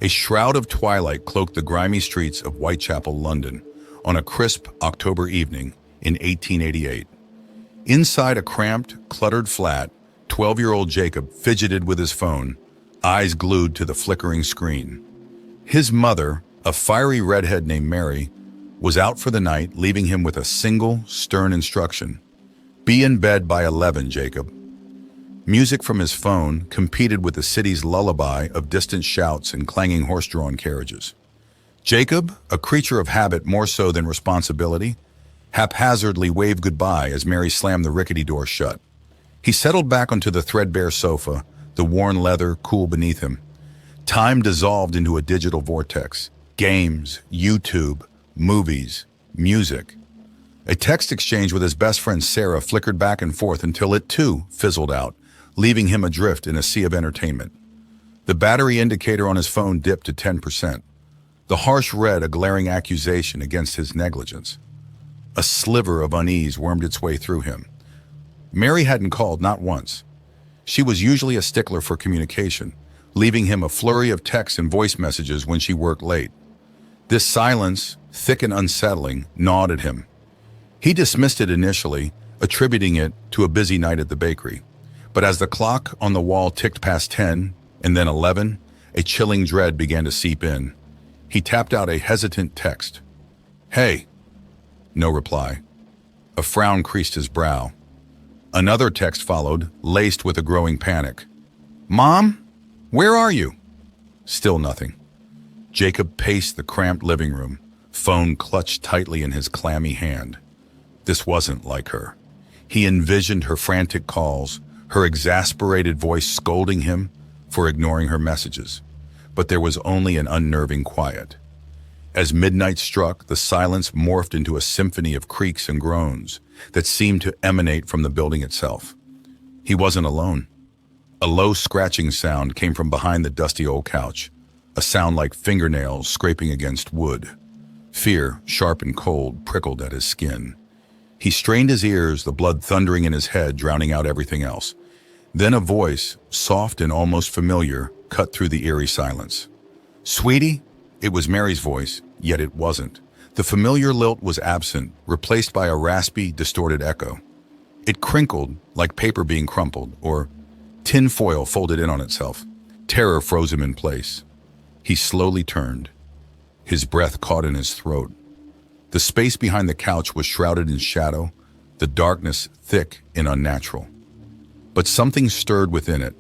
A shroud of twilight cloaked the grimy streets of Whitechapel, London, on a crisp October evening in 1888. Inside a cramped, cluttered flat, 12-year-old Jacob fidgeted with his phone, eyes glued to the flickering screen. His mother, a fiery redhead named Mary, was out for the night, leaving him with a single, stern instruction. Be in bed by 11, Jacob. Music from his phone competed with the city's lullaby of distant shouts and clanging horse-drawn carriages. Jacob, a creature of habit more so than responsibility, haphazardly waved goodbye as Mary slammed the rickety door shut. He settled back onto the threadbare sofa, the worn leather cool beneath him. Time dissolved into a digital vortex. Games, YouTube, movies, music. A text exchange with his best friend Sarah flickered back and forth until it too fizzled out, leaving him adrift in a sea of entertainment. The battery indicator on his phone dipped to 10%. The harsh red a glaring accusation against his negligence. A sliver of unease wormed its way through him. Mary hadn't called, not once. She was usually a stickler for communication, leaving him a flurry of texts and voice messages when she worked late. This silence, thick and unsettling, gnawed at him. He dismissed it initially, attributing it to a busy night at the bakery. But as the clock on the wall ticked past 10 and then 11, a chilling dread began to seep in. He tapped out a hesitant text. Hey. No reply. A frown creased his brow. Another text followed, laced with a growing panic. Mom? Where are you? Still nothing. Jacob paced the cramped living room, phone clutched tightly in his clammy hand. This wasn't like her. He envisioned her frantic calls, her exasperated voice scolding him for ignoring her messages. But there was only an unnerving quiet. As midnight struck, the silence morphed into a symphony of creaks and groans that seemed to emanate from the building itself. He wasn't alone. A low scratching sound came from behind the dusty old couch, a sound like fingernails scraping against wood. Fear, sharp and cold, prickled at his skin. He strained his ears, the blood thundering in his head, drowning out everything else. Then a voice, soft and almost familiar, cut through the eerie silence. Sweetie? It was Mary's voice, yet it wasn't. The familiar lilt was absent, replaced by a raspy, distorted echo. It crinkled like paper being crumpled, or tin foil folded in on itself. Terror froze him in place. He slowly turned. His breath caught in his throat. The space behind the couch was shrouded in shadow, the darkness thick and unnatural. But something stirred within it,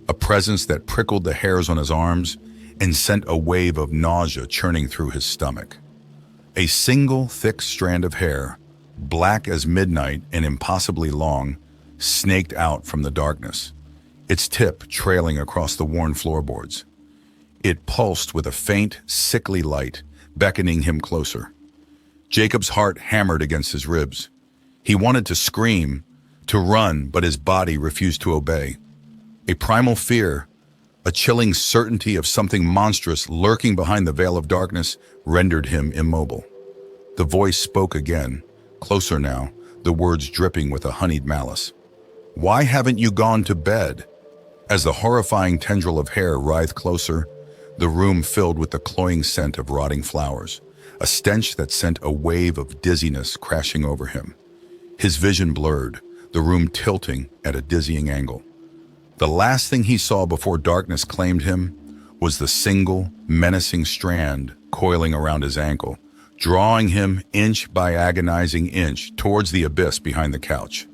a presence that prickled the hairs on his arms and sent a wave of nausea churning through his stomach. A single thick strand of hair, black as midnight and impossibly long, snaked out from the darkness, its tip trailing across the worn floorboards. It pulsed with a faint, sickly light, beckoning him closer. Jacob's heart hammered against his ribs. He wanted to scream, to run, but his body refused to obey. A primal fear, a chilling certainty of something monstrous lurking behind the veil of darkness, rendered him immobile. The voice spoke again, closer now, the words dripping with a honeyed malice. Why haven't you gone to bed? As the horrifying tendril of hair writhed closer, the room filled with the cloying scent of rotting flowers, a stench that sent a wave of dizziness crashing over him. His vision blurred, the room tilting at a dizzying angle. The last thing he saw before darkness claimed him was the single, menacing strand coiling around his ankle, drawing him inch by agonizing inch towards the abyss behind the couch.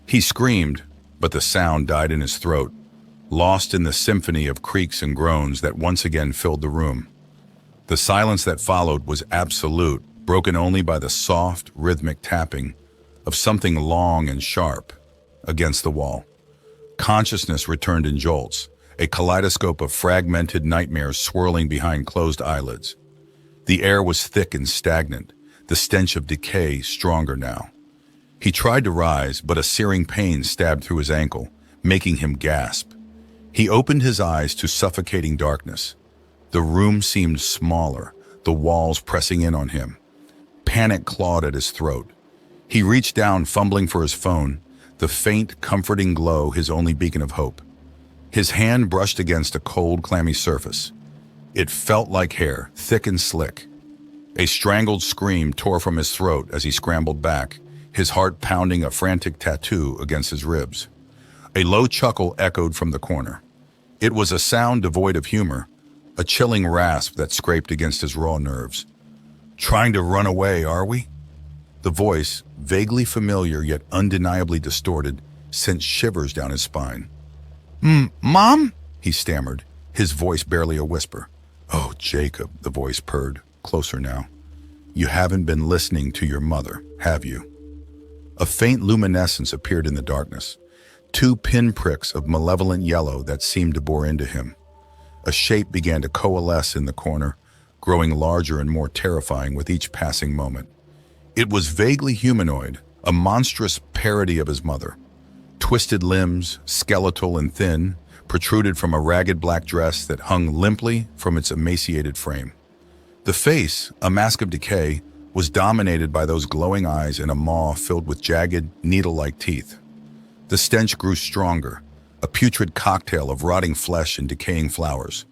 He screamed, but the sound died in his throat, lost in the symphony of creaks and groans that once again filled the room. The silence that followed was absolute, broken only by the soft, rhythmic tapping of something long and sharp against the wall. Consciousness returned in jolts, a kaleidoscope of fragmented nightmares swirling behind closed eyelids. The air was thick and stagnant, the stench of decay stronger now. He tried to rise, but a searing pain stabbed through his ankle, making him gasp. He opened his eyes to suffocating darkness. The room seemed smaller, the walls pressing in on him. Panic clawed at his throat. He reached down, fumbling for his phone, the faint, comforting glow his only beacon of hope. His hand brushed against a cold, clammy surface. It felt like hair, thick and slick. A strangled scream tore from his throat as he scrambled back, his heart pounding a frantic tattoo against his ribs. A low chuckle echoed from the corner. It was a sound devoid of humor, a chilling rasp that scraped against his raw nerves. "Trying to run away, are we?" The voice, vaguely familiar yet undeniably distorted, sent shivers down his spine. Mom?" he stammered, his voice barely a whisper. "Oh, Jacob," the voice purred, closer now. "You haven't been listening to your mother, have you?" A faint luminescence appeared in the darkness, 2 pinpricks of malevolent yellow that seemed to bore into him. A shape began to coalesce in the corner, growing larger and more terrifying with each passing moment. It was vaguely humanoid, a monstrous parody of his mother. Twisted limbs, skeletal and thin, protruded from a ragged black dress that hung limply from its emaciated frame. The face, a mask of decay, was dominated by those glowing eyes and a maw filled with jagged, needle-like teeth. The stench grew stronger, a putrid cocktail of rotting flesh and decaying flowers.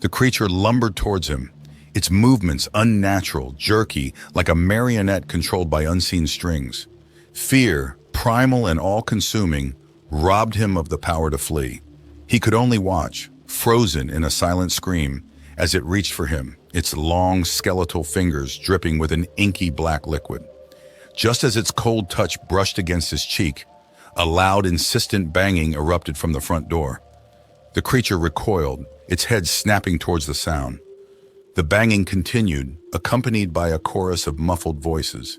The creature lumbered towards him, its movements unnatural, jerky, like a marionette controlled by unseen strings. Fear, primal and all-consuming, robbed him of the power to flee. He could only watch, frozen in a silent scream, as it reached for him, its long skeletal fingers dripping with an inky black liquid. Just as its cold touch brushed against his cheek, a loud, insistent banging erupted from the front door. The creature recoiled, its head snapping towards the sound. The banging continued, accompanied by a chorus of muffled voices.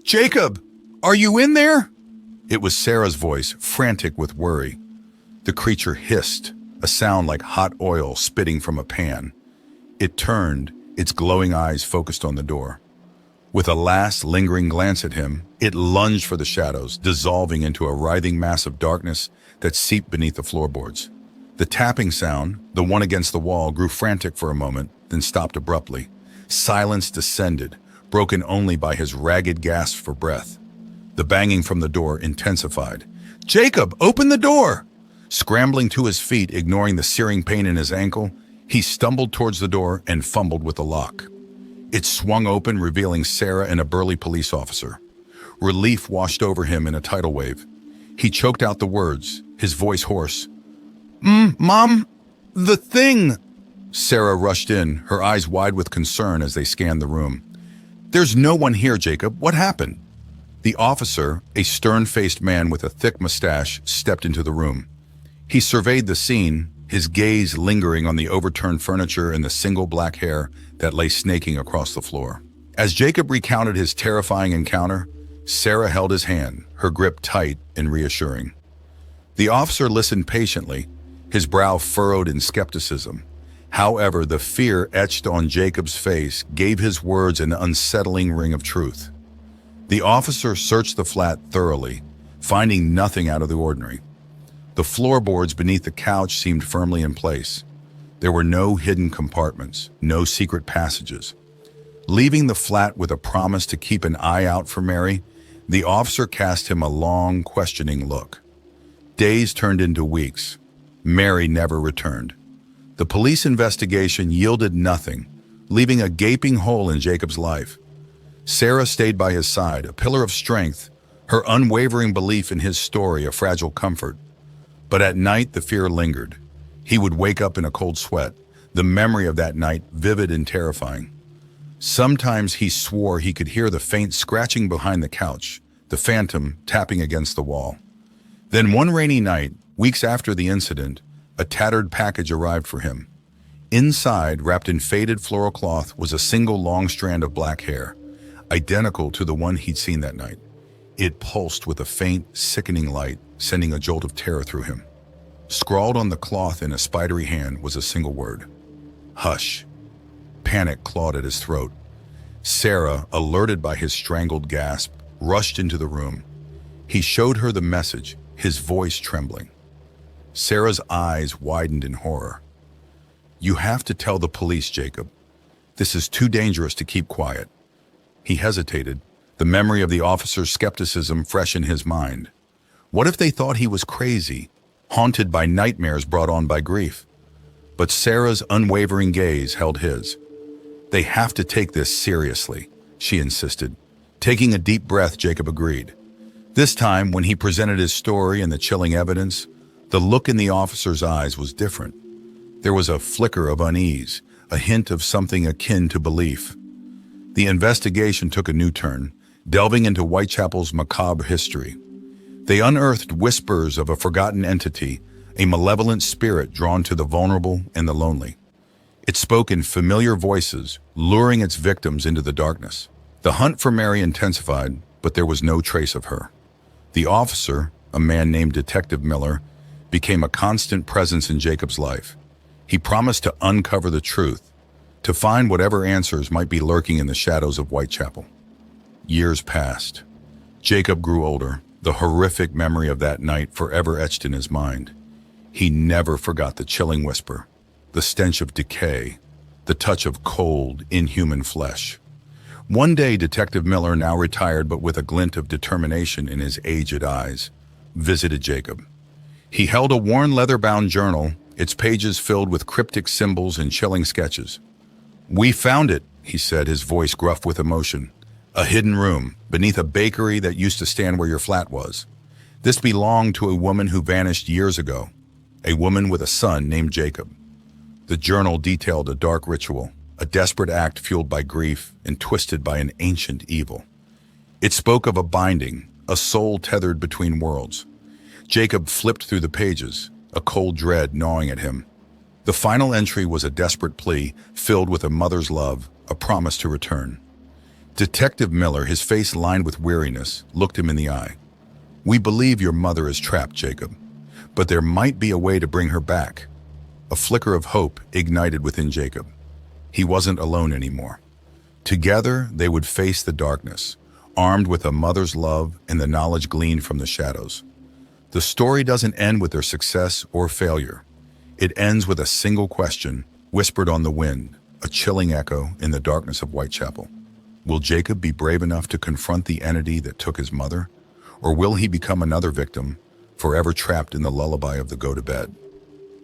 "Jacob, are you in there?" It was Sarah's voice, frantic with worry. The creature hissed, a sound like hot oil spitting from a pan. It turned, its glowing eyes focused on the door. With a last lingering glance at him, it lunged for the shadows, dissolving into a writhing mass of darkness that seeped beneath the floorboards. The tapping sound, the one against the wall, grew frantic for a moment, then stopped abruptly. Silence descended, broken only by his ragged gasps for breath. The banging from the door intensified. "Jacob, open the door!" Scrambling to his feet, ignoring the searing pain in his ankle, he stumbled towards the door and fumbled with the lock. It swung open, revealing Sarah and a burly police officer. Relief washed over him in a tidal wave. He choked out the words, his voice hoarse. Mom, the thing!" Sarah rushed in, her eyes wide with concern as they scanned the room. "There's no one here, Jacob. What happened?" The officer, a stern-faced man with a thick mustache, stepped into the room. He surveyed the scene, his gaze lingering on the overturned furniture and the single black hair that lay snaking across the floor. As Jacob recounted his terrifying encounter, Sarah held his hand, her grip tight and reassuring. The officer listened patiently, his brow furrowed in skepticism. However, the fear etched on Jacob's face gave his words an unsettling ring of truth. The officer searched the flat thoroughly, finding nothing out of the ordinary. The floorboards beneath the couch seemed firmly in place. There were no hidden compartments, no secret passages. Leaving the flat with a promise to keep an eye out for Mary, the officer cast him a long, questioning look. Days turned into weeks. Mary never returned. The police investigation yielded nothing, leaving a gaping hole in Jacob's life. Sarah stayed by his side, a pillar of strength, her unwavering belief in his story a fragile comfort. But at night, the fear lingered. He would wake up in a cold sweat, the memory of that night vivid and terrifying. Sometimes he swore he could hear the faint scratching behind the couch, the phantom tapping against the wall. Then one rainy night, weeks after the incident, a tattered package arrived for him. Inside, wrapped in faded floral cloth, was a single long strand of black hair, identical to the one he'd seen that night. It pulsed with a faint, sickening light, sending a jolt of terror through him. Scrawled on the cloth in a spidery hand was a single word: "Hush." Panic clawed at his throat. Sarah, alerted by his strangled gasp, rushed into the room. He showed her the message, his voice trembling. Sarah's eyes widened in horror. "You have to tell the police, Jacob. This is too dangerous to keep quiet." He hesitated, the memory of the officer's skepticism fresh in his mind. What if they thought he was crazy, haunted by nightmares brought on by grief? but Sarah's unwavering gaze held his. "They have to take this seriously," she insisted. Taking a deep breath, Jacob agreed. This time, when he presented his story and the chilling evidence, the look in the officer's eyes was different. There was a flicker of unease, a hint of something akin to belief. The investigation took a new turn, delving into Whitechapel's macabre history. They unearthed whispers of a forgotten entity, a malevolent spirit drawn to the vulnerable and the lonely. It spoke in familiar voices, luring its victims into the darkness. The hunt for Mary intensified, but there was no trace of her. The officer, a man named Detective Miller, became a constant presence in Jacob's life. He promised to uncover the truth, to find whatever answers might be lurking in the shadows of Whitechapel. Years passed. Jacob grew older, the horrific memory of that night forever etched in his mind. He never forgot the chilling whisper, the stench of decay, the touch of cold, inhuman flesh. One day, Detective Miller, now retired but with a glint of determination in his aged eyes, visited Jacob. He held a worn leather-bound journal, its pages filled with cryptic symbols and chilling sketches. "We found it," he said, his voice gruff with emotion. "A hidden room, beneath a bakery that used to stand where your flat was. This belonged to a woman who vanished years ago, a woman with a son named Jacob." The journal detailed a dark ritual, a desperate act fueled by grief and twisted by an ancient evil. It spoke of a binding, a soul tethered between worlds. Jacob flipped through the pages, a cold dread gnawing at him. The final entry was a desperate plea, filled with a mother's love, a promise to return. Detective Miller, his face lined with weariness, looked him in the eye. "We believe your mother is trapped, Jacob, but there might be a way to bring her back." A flicker of hope ignited within Jacob. He wasn't alone anymore. Together, they would face the darkness, armed with a mother's love and the knowledge gleaned from the shadows. The story doesn't end with their success or failure. It ends with a single question, whispered on the wind, a chilling echo in the darkness of Whitechapel. Will Jacob be brave enough to confront the entity that took his mother? Or will he become another victim, forever trapped in the lullaby of the go-to-bed?